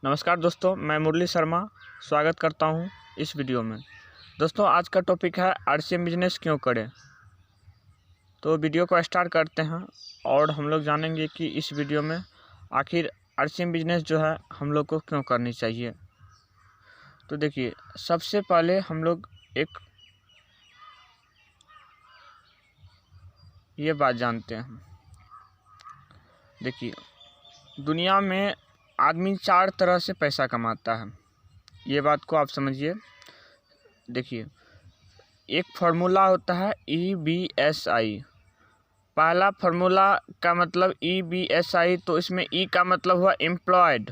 नमस्कार दोस्तों, मैं मुरली शर्मा स्वागत करता हूं इस वीडियो में। दोस्तों, आज का टॉपिक है आरसीएम बिजनेस क्यों करें। तो वीडियो को स्टार्ट करते हैं और हम लोग जानेंगे कि इस वीडियो में आखिर आरसीएम बिजनेस जो है हम लोग को क्यों करनी चाहिए। तो देखिए, सबसे पहले हम लोग एक ये बात जानते हैं। देखिए, दुनिया में आदमी 4 तरह से पैसा कमाता है, ये बात को आप समझिए। देखिए, एक फार्मूला होता है EBSI। पहला फार्मूला का मतलब EBSI, तो इसमें E का मतलब हुआ एम्प्लॉयड,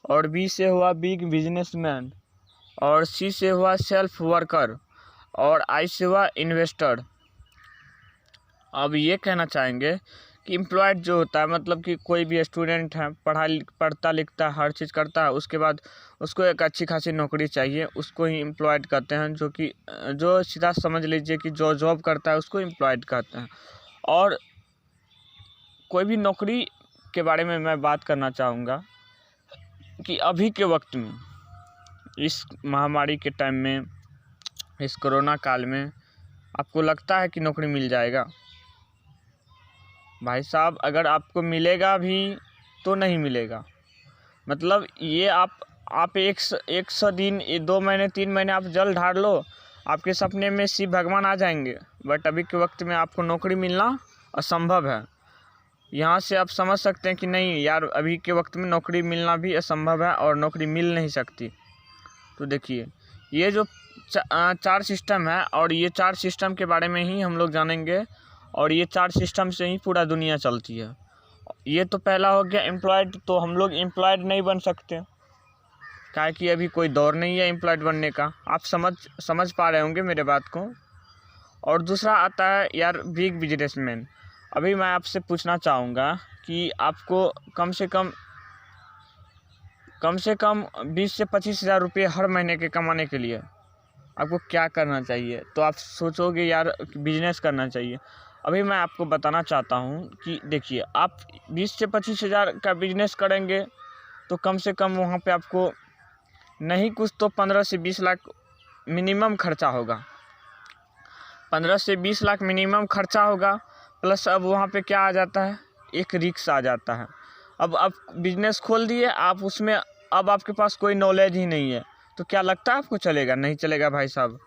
और B से हुआ बिग बिजनेसमैन, और C से हुआ सेल्फ वर्कर, और I से हुआ इन्वेस्टर। अब ये कहना चाहेंगे कि एम्प्लॉयड जो होता है मतलब कि कोई भी स्टूडेंट है, पढ़ता लिखता है, हर चीज़ करता है, उसके बाद उसको एक अच्छी खासी नौकरी चाहिए, उसको ही एम्प्लॉयड कहते हैं। जो सीधा समझ लीजिए कि जो जॉब करता है उसको एम्प्लॉयड कहते हैं। और कोई भी नौकरी के बारे में मैं बात करना चाहूँगा कि अभी के वक्त में, इस महामारी के टाइम में, इस कोरोना काल में आपको लगता है कि नौकरी मिल जाएगा? भाई साहब, अगर आपको मिलेगा भी तो नहीं मिलेगा। मतलब ये आप एक सौ दिन, 2 महीने, 3 महीने आप जल ढार लो, आपके सपने में शिव भगवान आ जाएंगे, बट अभी के वक्त में आपको नौकरी मिलना असंभव है। यहाँ से आप समझ सकते हैं कि नहीं यार, अभी के वक्त में नौकरी मिलना भी असंभव है और नौकरी मिल नहीं सकती। तो देखिए, ये जो 4 सिस्टम है, और ये 4 सिस्टम के बारे में ही हम लोग जानेंगे, और ये 4 सिस्टम से ही पूरा दुनिया चलती है। ये तो पहला हो गया एम्प्लॉयड। तो हम लोग एम्प्लॉयड नहीं बन सकते, काहे कि अभी कोई दौर नहीं है एम्प्लॉयड बनने का। आप समझ पा रहे होंगे मेरे बात को। और दूसरा आता है यार बिग बिजनेसमैन। अभी मैं आपसे पूछना चाहूँगा कि आपको कम से कम 20 से 25 हज़ार रुपये हर महीने के कमाने के लिए आपको क्या करना चाहिए। तो आप सोचोगे यार बिजनेस करना चाहिए। अभी मैं आपको बताना चाहता हूँ कि देखिए, आप 20 से 25 हज़ार का बिजनेस करेंगे तो कम से कम वहाँ पे आपको नहीं कुछ तो 15 से 20 लाख मिनिमम खर्चा होगा। 15 से 20 लाख मिनिमम खर्चा होगा। प्लस अब वहाँ पे क्या आ जाता है, एक रिस्क आ जाता है। अब आप बिजनेस खोल दिए, आप उसमें अब आपके पास कोई नॉलेज ही नहीं है, तो क्या लगता है आपको चलेगा? नहीं चलेगा भाई साहब।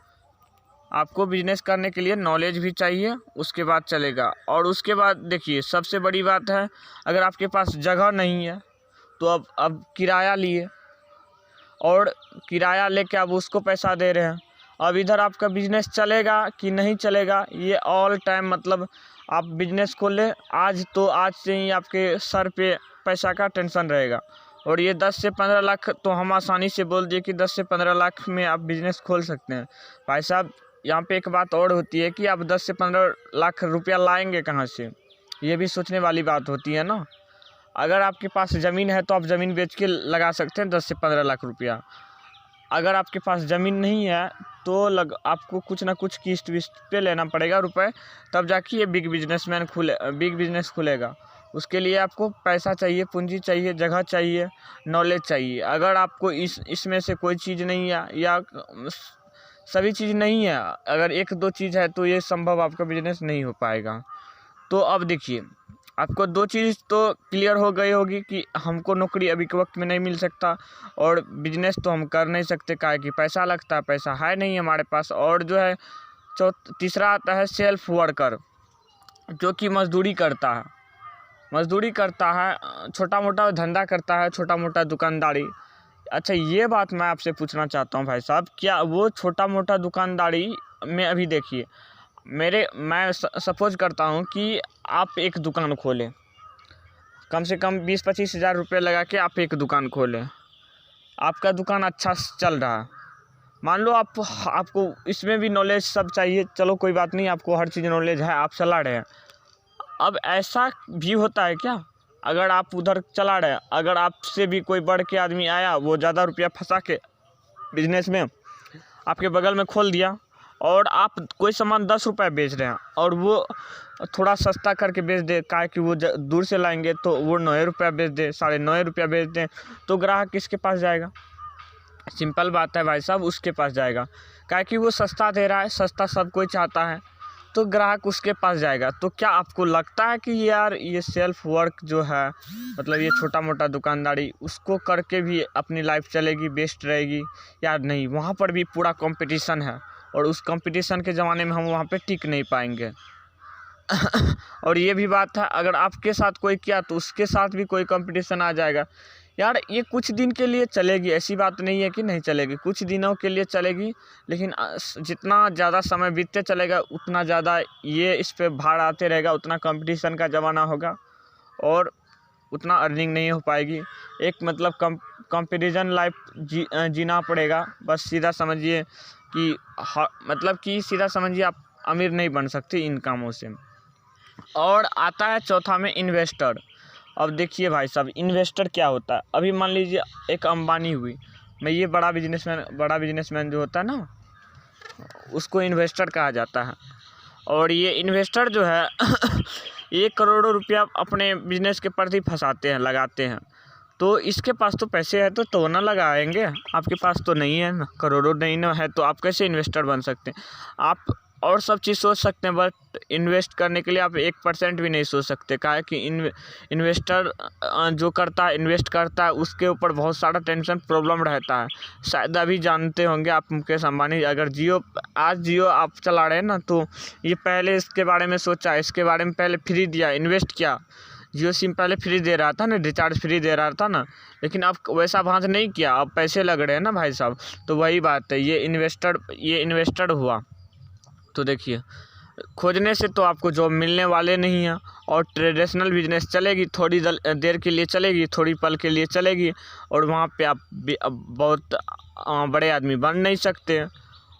आपको बिजनेस करने के लिए नॉलेज भी चाहिए, उसके बाद चलेगा। और उसके बाद देखिए, सबसे बड़ी बात है, अगर आपके पास जगह नहीं है तो अब किराया लिए, और किराया लेके अब उसको पैसा दे रहे हैं। अब इधर आपका बिजनेस चलेगा कि नहीं चलेगा, ये ऑल टाइम मतलब आप बिजनेस खोले आज तो आज से ही आपके सर पे पैसा का टेंशन रहेगा। और ये 10 से 15 लाख तो हम आसानी से बोल दिए कि 10 से 15 लाख में आप बिजनेस खोल सकते हैं। भाई साहब, यहाँ पे एक बात और होती है कि आप 10 से 15 लाख रुपया लाएंगे कहाँ से, ये भी सोचने वाली बात होती है ना। अगर आपके पास ज़मीन है तो आप ज़मीन बेच के लगा सकते हैं 10 से 15 लाख रुपया। अगर आपके पास ज़मीन नहीं है तो आपको कुछ ना कुछ किस्त विस्त पे लेना पड़ेगा रुपए, तब जाके ये बिग बिजनेस खुलेगा। उसके लिए आपको पैसा चाहिए, पूंजी चाहिए, जगह चाहिए, नॉलेज चाहिए। अगर आपको इसमें से कोई चीज़ नहीं है, या सभी चीज़ नहीं है, अगर 1-2 चीज़ है, तो ये संभव आपका बिजनेस नहीं हो पाएगा। तो अब देखिए, आपको 2 चीज़ तो क्लियर हो गई होगी कि हमको नौकरी अभी के वक्त में नहीं मिल सकता, और बिजनेस तो हम कर नहीं सकते, काहे कि पैसा लगता है, पैसा है नहीं हमारे पास। और जो है तीसरा आता है सेल्फ वर्कर, जो कि मजदूरी करता है, छोटा मोटा धंधा करता है, छोटा मोटा दुकानदारी। अच्छा, ये बात मैं आपसे पूछना चाहता हूँ भाई साहब, क्या वो छोटा मोटा दुकानदारी में अभी देखिए, मैं सपोज करता हूँ कि आप एक दुकान खोलें, कम से कम 20-25 हज़ार रुपये लगा के आप एक दुकान खोलें। आपका दुकान अच्छा चल रहा है, मान लो आपको इसमें भी नॉलेज सब चाहिए, चलो कोई बात नहीं, आपको हर चीज़ नॉलेज है, आप चला रहे हैं। अब ऐसा भी होता है क्या, अगर आप उधर चला रहे हैं, अगर आपसे भी कोई बढ़ के आदमी आया, वो ज़्यादा रुपया फंसा के बिजनेस में आपके बगल में खोल दिया, और आप कोई सामान 10 रुपये बेच रहे हैं और वो थोड़ा सस्ता करके बेच दे, काहे कि वो दूर से लाएंगे, तो वो 9 रुपया बेच दे, 9.5 रुपया बेच दें, तो ग्राहक किसके पास जाएगा? सिंपल बात है भाई साहब, उसके पास जाएगा, काहे कि वो सस्ता दे रहा है, सस्ता सब कोई चाहता है, तो ग्राहक उसके पास जाएगा। तो क्या आपको लगता है कि यार ये सेल्फ वर्क जो है, मतलब ये छोटा मोटा दुकानदारी, उसको करके भी अपनी लाइफ चलेगी, बेस्ट रहेगी? यार नहीं, वहाँ पर भी पूरा कंपटीशन है और उस कंपटीशन के ज़माने में हम वहाँ पे टिक नहीं पाएंगे। और ये भी बात है, अगर आपके साथ कोई किया तो उसके साथ भी कोई कंपटीशन आ जाएगा। यार ये कुछ दिन के लिए चलेगी, ऐसी बात नहीं है कि नहीं चलेगी, कुछ दिनों के लिए चलेगी, लेकिन जितना ज़्यादा समय बीतते चलेगा उतना ज़्यादा ये इस पे भार आते रहेगा, उतना कंपटीशन का ज़माना होगा और उतना अर्निंग नहीं हो पाएगी। एक मतलब कंपैरिजन लाइफ जीना पड़ेगा। बस सीधा समझिए कि मतलब कि सीधा समझिए आप अमीर नहीं बन सकते इन कामों से। और आता है चौथा में इन्वेस्टर। अब देखिए भाई साहब, इन्वेस्टर क्या होता है? अभी मान लीजिए एक अंबानी हुई, मैं ये बड़ा बिजनेसमैन जो होता है ना, उसको इन्वेस्टर कहा जाता है। और ये इन्वेस्टर जो है 1 करोड़ रुपया अपने बिजनेस के प्रति फंसाते हैं, लगाते हैं। तो इसके पास तो पैसे है तो ना लगाएंगे, आपके पास तो नहीं है ना, करोड़ों नहीं ना है, तो आप कैसे इन्वेस्टर बन सकते हैं? आप और सब चीज़ सोच सकते हैं, बट इन्वेस्ट करने के लिए आप 1% भी नहीं सोच सकते। क्या है कि इन्वेस्टर जो करता है, इन्वेस्ट करता है, उसके ऊपर बहुत सारा टेंशन प्रॉब्लम रहता है। शायद अभी जानते होंगे आप मुकेश अंबानी, अगर जियो आप चला रहे हैं ना, तो ये पहले इसके बारे में सोचा, इसके बारे में पहले फ्री दिया, इन्वेस्ट किया। जियो सिम पहले फ्री दे रहा था ना, रिचार्ज फ्री दे रहा था ना, लेकिन अब वैसा भांज नहीं किया, अब पैसे लग रहे हैं ना भाई साहब। तो वही बात है, ये इन्वेस्टर हुआ। तो देखिए, खोजने से तो आपको जॉब मिलने वाले नहीं हैं, और ट्रेडिशनल बिजनेस चलेगी, थोड़ी देर के लिए चलेगी, थोड़ी पल के लिए चलेगी, और वहाँ पे आप बहुत बड़े आदमी बन नहीं सकते।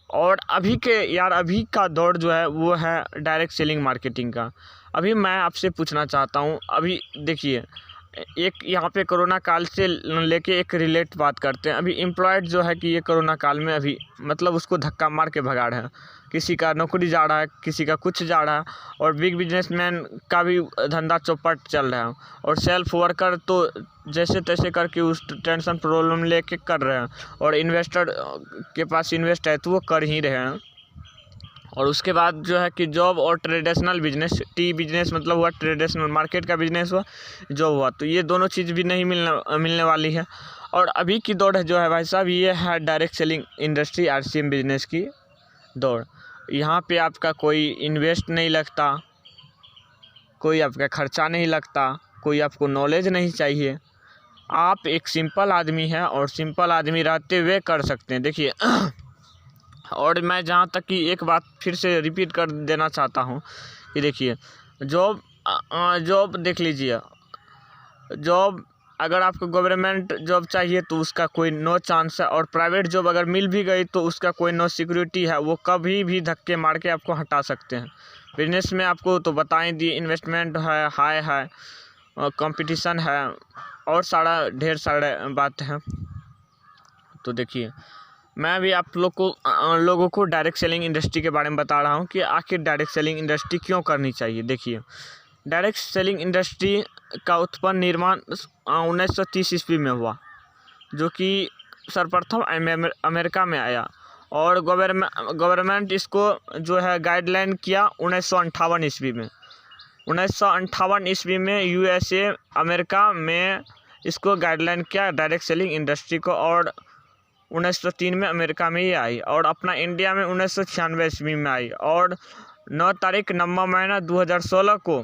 और अभी का दौर जो है वो है डायरेक्ट सेलिंग मार्केटिंग का। अभी मैं आपसे पूछना चाहता हूँ, अभी देखिए, एक यहाँ पे कोरोना काल से लेके एक रिलेट बात करते हैं। अभी एम्प्लॉयड जो है कि ये कोरोना काल में अभी मतलब उसको धक्का मार के भगा रहे हैं, किसी का नौकरी जा रहा है, किसी का कुछ जा रहा है, और बिग बिजनेसमैन का भी धंधा चौपट चल रहा है, और सेल्फ वर्कर तो जैसे तैसे करके उस टेंशन प्रॉब्लम लेके कर रहे हैं, और इन्वेस्टर के पास इन्वेस्ट है तो वो कर ही रहे हैं। और उसके बाद जो है कि जॉब और ट्रेडिशनल बिजनेस, टी बिजनेस मतलब हुआ ट्रेडिशनल मार्केट का बिजनेस हुआ, जॉब हुआ, तो ये दोनों चीज़ भी नहीं मिलने वाली है। और अभी की दौड़ है जो है भाई साहब, ये है direct selling industry, RCM business की दौड़। यहाँ पे आपका कोई इन्वेस्ट नहीं लगता, कोई आपका खर्चा नहीं लगता, कोई आपको नॉलेज नहीं चाहिए, आप एक सिंपल आदमी हैं और सिंपल आदमी रहते हुए कर सकते हैं। देखिए और मैं जहाँ तक कि एक बात फिर से रिपीट कर देना चाहता हूँ कि देखिए, जॉब देख लीजिए, जॉब अगर आपको गवर्नमेंट जॉब चाहिए तो उसका कोई नो चांस है, और प्राइवेट जॉब अगर मिल भी गई तो उसका कोई नो सिक्योरिटी है, वो कभी भी धक्के मार के आपको हटा सकते हैं। बिजनेस में आपको तो बताएं दिए, इन्वेस्टमेंट है, हाई है, कंपटीशन है, और ढेर सारे बात हैं। तो देखिए, मैं भी आप लोगों को डायरेक्ट सेलिंग इंडस्ट्री के बारे में बता रहा हूँ कि आखिर डायरेक्ट सेलिंग इंडस्ट्री क्यों करनी चाहिए। देखिए, डायरेक्ट सेलिंग इंडस्ट्री का उत्पन्न निर्माण 1930 ईस्वी में हुआ, जो कि सर्वप्रथम अमेरिका में आया, और गवर्नमेंट इसको जो है गाइडलाइन किया 1958 ईस्वी में। 1958 ईस्वी में USA अमेरिका में इसको गाइडलाइन किया डायरेक्ट सेलिंग इंडस्ट्री को, और 1903 में अमेरिका में ये आई, और अपना इंडिया में 1996 ईस्वी में आई, और 9 तारीख नवंबर महीना 2016 को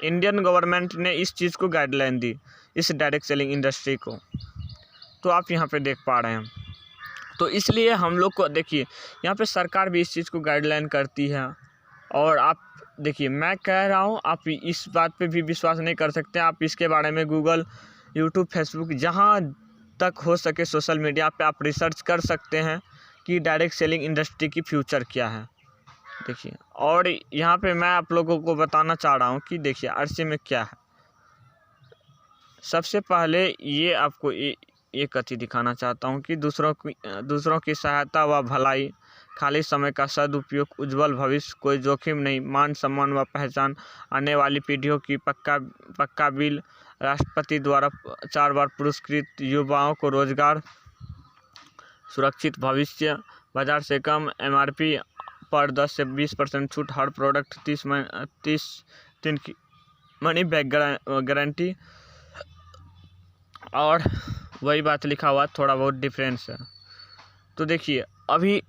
इंडियन गवर्नमेंट ने इस चीज़ को गाइडलाइन दी, इस डायरेक्ट सेलिंग इंडस्ट्री को। तो आप यहाँ पे देख पा रहे हैं, तो इसलिए हम लोग को देखिए, यहाँ पे सरकार भी इस चीज़ को गाइडलाइन करती है। और आप देखिए, मैं कह रहा हूँ, आप इस बात पे भी विश्वास नहीं कर सकते, आप इसके बारे में गूगल, यूट्यूब, फेसबुक, जहाँ तक हो सके सोशल मीडिया पे आप रिसर्च कर सकते हैं कि डायरेक्ट सेलिंग इंडस्ट्री की फ्यूचर क्या है। देखिए, और यहाँ पे मैं आप लोगों को बताना चाह रहा हूँ कि देखिए RCM में क्या है। सबसे पहले ये आपको एक कथी दिखाना चाहता हूँ कि दूसरों की सहायता व भलाई खाली समय का सदुपयोग, उज्जवल भविष्य, कोई जोखिम नहीं, मान सम्मान व पहचान, आने वाली पीढ़ियों की पक्का बिल, राष्ट्रपति द्वारा 4 बार पुरस्कृत, युवाओं को रोजगार, सुरक्षित भविष्य, बाजार से कम MRP पर 10 से 20% छूट, हर प्रोडक्ट 30 दिन की मनी बैक गारंटी। और वही बात लिखा हुआ, थोड़ा बहुत डिफरेंस है। तो देखिए, अभी